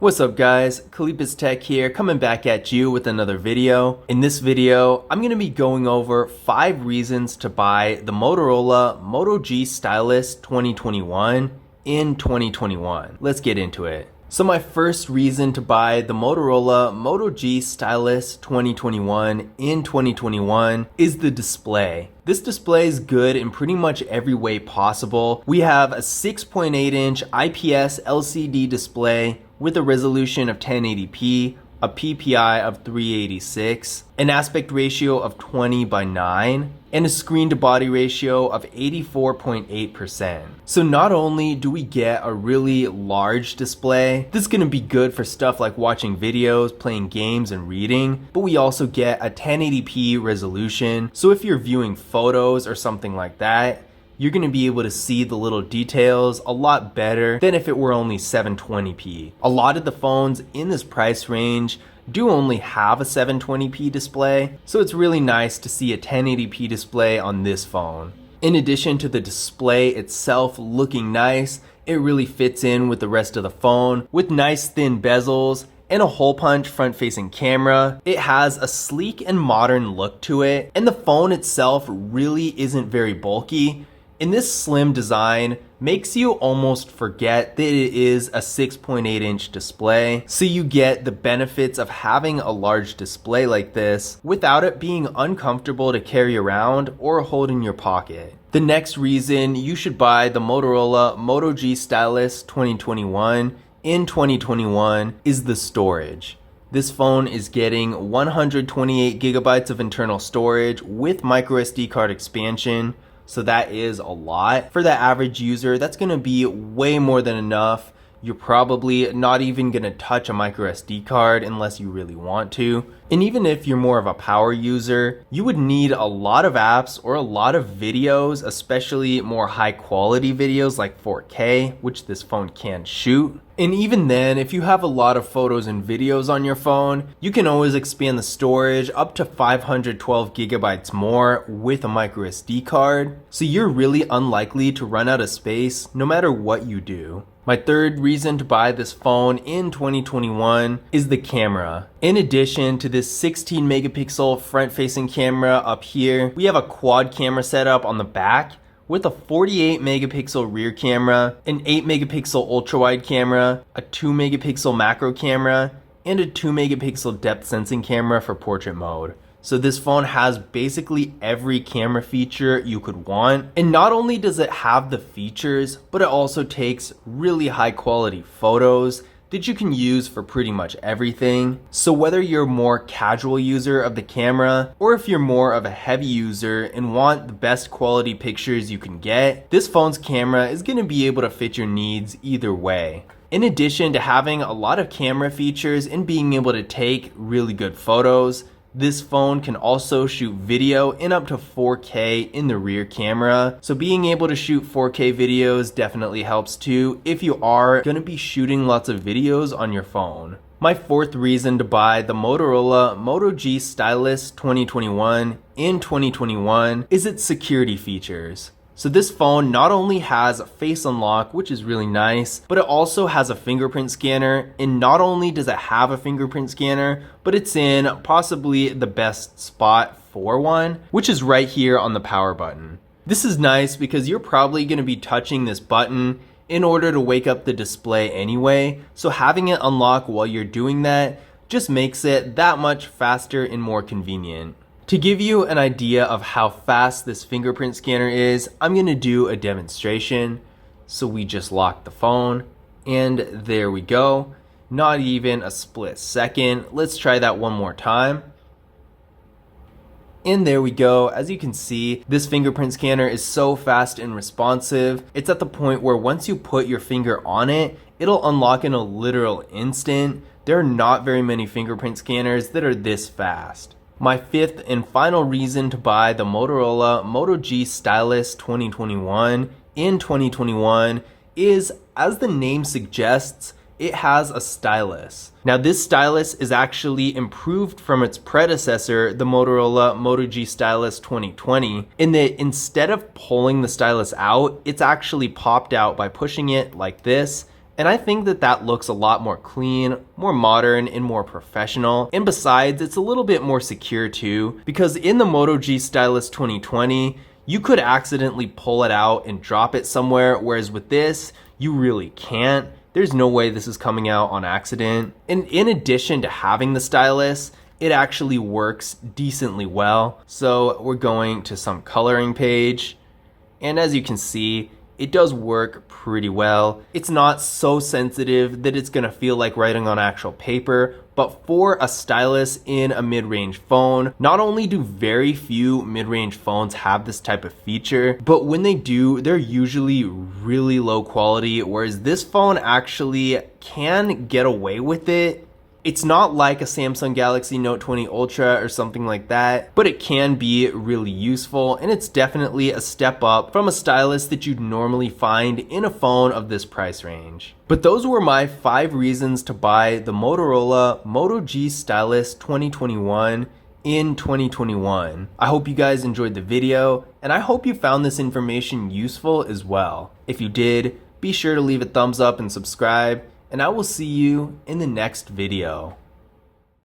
What's up guys, Khalipa's Tech here, coming back at you with another video. In this video, I'm going to be going over 5 reasons to buy the Motorola Moto G Stylus 2021 in 2021. Let's get into it. So my first reason to buy the Motorola Moto G Stylus 2021 in 2021 is the display. This display is good in pretty much every way possible. We have a 6.8-inch IPS LCD display with a resolution of 1080p, a PPI of 386, an aspect ratio of 20:9, and a screen to body ratio of 84.8%. So not only do we get a really large display, this is going to be good for stuff like watching videos, playing games, and reading, but we also get a 1080p resolution. So if you're viewing photos or something like that, you're going to be able to see the little details a lot better than if it were only 720p. A lot of the phones in this price range do only have a 720p display, so it's really nice to see a 1080p display on this phone. In addition to the display itself looking nice, it really fits in with the rest of the phone with nice thin bezels and a hole punch front-facing camera. It has a sleek and modern look to it, and the phone itself really isn't very bulky. And this slim design makes you almost forget that it is a 6.8-inch display, so you get the benefits of having a large display like this without it being uncomfortable to carry around or hold in your pocket. The next reason you should buy the Motorola Moto G Stylus 2021 in 2021 is the storage. This phone is getting 128 gigabytes of internal storage with microSD card expansion. So that is a lot. For the average user, that's going to be way more than enough. You're probably not even going to touch a microSD card unless you really want to. And even if you're more of a power user, you would need a lot of apps or a lot of videos, especially more high quality videos like 4K, which this phone can shoot. And even then, if you have a lot of photos and videos on your phone, you can always expand the storage up to 512 gigabytes more with a microSD card. So you're really unlikely to run out of space no matter what you do. My third reason to buy this phone in 2021 is the camera. In addition to this 16 megapixel front-facing camera up here, we have a quad camera setup on the back with a 48 megapixel rear camera, an 8 megapixel ultra-wide camera, a 2 megapixel macro camera, and a 2 megapixel depth sensing camera for portrait mode. So this phone has basically every camera feature you could want. And not only does it have the features, but it also takes really high quality photos that you can use for pretty much everything. So whether you're a more casual user of the camera, or if you're more of a heavy user and want the best quality pictures you can get, this phone's camera is going to be able to fit your needs either way. In addition to having a lot of camera features and being able to take really good photos, this phone can also shoot video in up to 4K in the rear camera. So being able to shoot 4K videos definitely helps too if you are going to be shooting lots of videos on your phone. My fourth reason to buy the Motorola Moto G Stylus 2021 in 2021 is its security features. So this phone not only has face unlock, which is really nice, but it also has a fingerprint scanner. And not only does it have a fingerprint scanner, but it's in possibly the best spot for one, which is right here on the power button. This is nice because you're probably going to be touching this button in order to wake up the display anyway. So having it unlock while you're doing that just makes it that much faster and more convenient. To give you an idea of how fast this fingerprint scanner is, I'm going to do a demonstration. So we just lock the phone, and there we go. Not even a split second. Let's try that one more time. And there we go. As you can see, this fingerprint scanner is so fast and responsive. It's at the point where once you put your finger on it, it'll unlock in a literal instant. There are not very many fingerprint scanners that are this fast. My fifth and final reason to buy the Motorola Moto G Stylus 2021 in 2021 is, as the name suggests, it has a stylus. Now this stylus is actually improved from its predecessor, the Motorola Moto G Stylus 2020, in that instead of pulling the stylus out, it's actually popped out by pushing it like this, And I think that that looks a lot more clean, more modern, and more professional. And besides, it's a little bit more secure too, because in the Moto G Stylus 2020, you could accidentally pull it out and drop it somewhere, whereas with this, you really can't. There's no way this is coming out on accident. And in addition to having the stylus, it actually works decently well. So we're going to some coloring page. And as you can see, it does work pretty well. It's not so sensitive that it's gonna feel like writing on actual paper, but for a stylus in a mid-range phone, not only do very few mid-range phones have this type of feature, but when they do, they're usually really low quality, whereas this phone actually can get away with it. It's not like a Samsung Galaxy Note 20 Ultra or something like that, but it can be really useful, and it's definitely a step up from a stylus that you'd normally find in a phone of this price range. But those were my 5 reasons to buy the Motorola Moto G Stylus 2021 in 2021. I hope you guys enjoyed the video, and I hope you found this information useful as well. If you did, be sure to leave a thumbs up and subscribe, and I will see you in the next video.